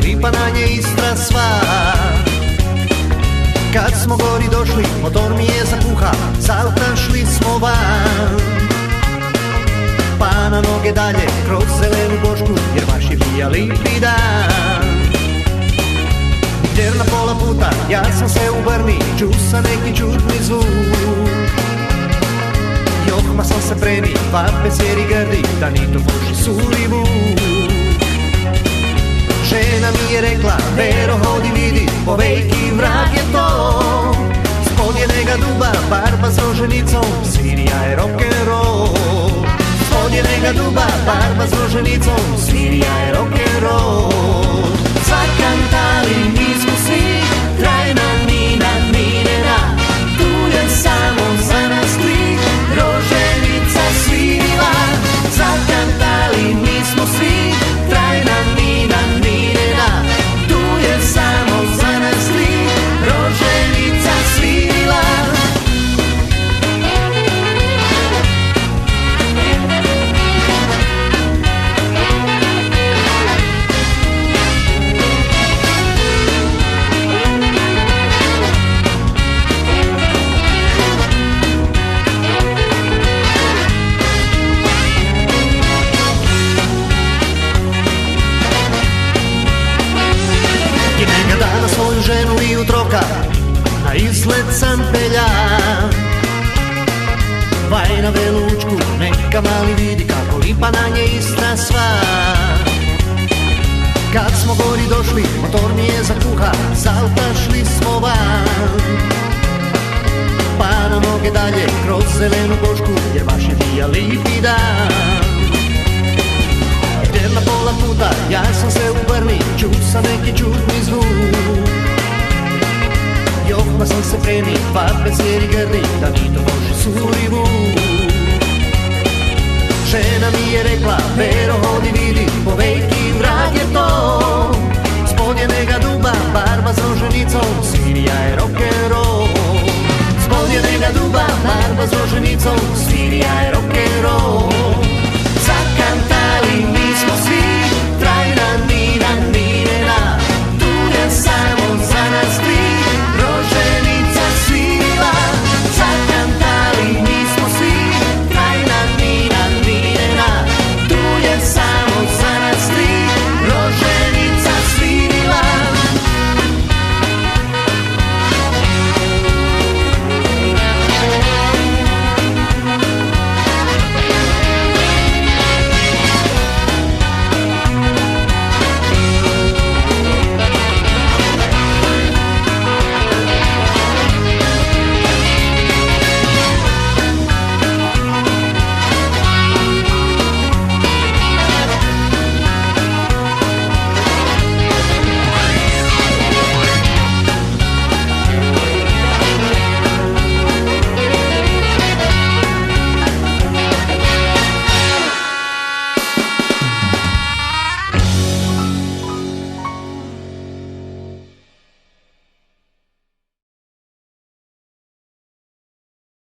lipa na nje Istra sva. Kad smo gori došli, motor mi je zakuha, z auta šli smo van. Pa na noge dalje, kroz zelenu Bošku, jer baš je bija lipi dan. Jer na pola puta, ja sam se u Brni, ču sa neki čudni zvuk. Johma sam se preni, pa pesjeri grdi, da ni to Boži suri vuk. Žena mi je rekla, Vero hodi vidi, povejki vrag je to. Spod jednega duba, barba s roženicom, svirija je rock'n'roll. Spod jednega duba, barba s roženicom, svirija je rock'n'roll. Zakantali mi smo svi, trajna Nina Ninena, tu je samo za nas klik, roženica svirila. Zakantali mi smo svi, trajna Nina Ninena, tu je samo za nas klik, roženica svirila. Jednega dana svoju ženu i utroka na izlet sam pelja. Vaj na Velučku, neka mali vidi kako lipa na nje Istra sva. Kad smo gori došli, motor mi je zakuha, z auta šli smo van. Pa na noge dalje, kroz zelenu Bošku, jer baš je bija lipi dan. Jer na pola puta, ja sam se u Brni, ču sa neki čudni zvuk. Johma sam se preni, pa pesjeri grdi, da ni to Boži suri vuk. Žena mi je rekla, Vero hodi vidi, povejki vrag je to. Spod jednega duba, barba s roženicom, svirija je rock'n'roll. Spod jednega duba, barba s roženicom, svirija je rock'n'roll.